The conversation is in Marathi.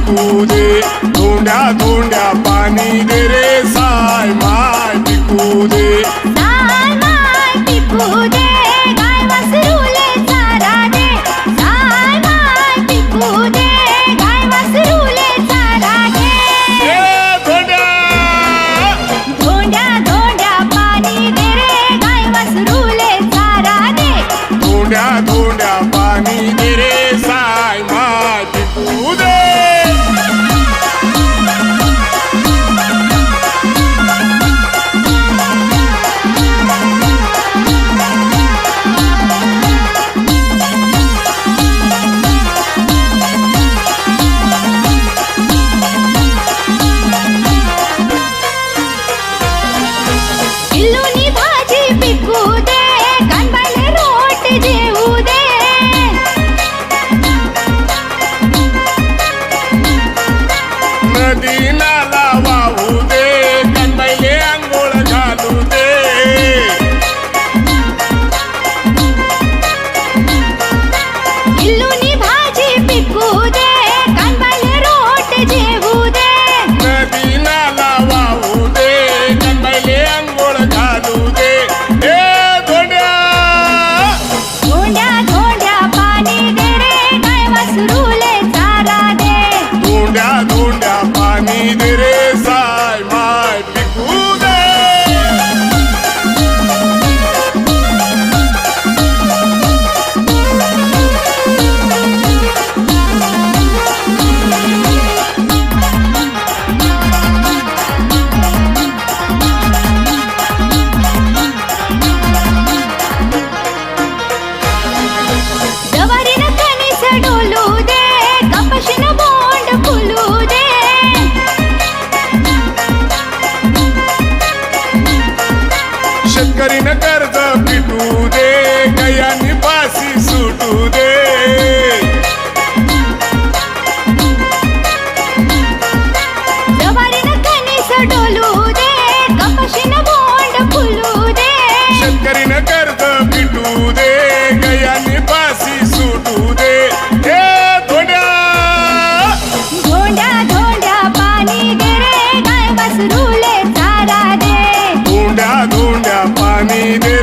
पिकू दे, धोंड्या धोंड्या पाणी दे रे साय माय पिकू दे, साय माय पिकू दे, गाय वासरूले चारा दे, साय माय पिकू दे, गाय वासरूले चारा दे. ए धोंड्या धोंड्या धोंड्या पाणी दे रे, गाय वासरूले चारा दे, धोंड्या धोंड्या पाणी दे रे साय माय पिकू दे. किल्लूनी भाजी पिकू दे, कानबाले रोट जेवू दे, नदी नाला वाहू दे, कन्हैये अंघोळ घालू दे, किल्लूनी भाजी पिकू दे, कानबाले रोट जेवू दे, नदी नाला वाहू दे, कन्हैये अंघोळ घालू दे. ए धोंड्या धोंड्या धोंड्या पाणी दे रे, गाय वासरूले चारा दे, धोंड्या धोंड्या पाणी दे रे साय माय पिकू दे. जवारीनं कणीस डोलू दे, कपाशीनं बोंड फुलू दे, शेतकरीनं कर्ज पिटू दे, गयांनी फाशी सुटू दे, जवारीनं कणीस डोलू दे, कपाशीनं बोंड फुलू दे, शेतकरीनं कर्ज पिटू दे, गयांनी फाशी सुटू दे. ए धोंड्या धोंड्या धोंड्या पाणी दे रे, गाय वासरूले चारा दे, धोंड्या धोंड्या पाणी दे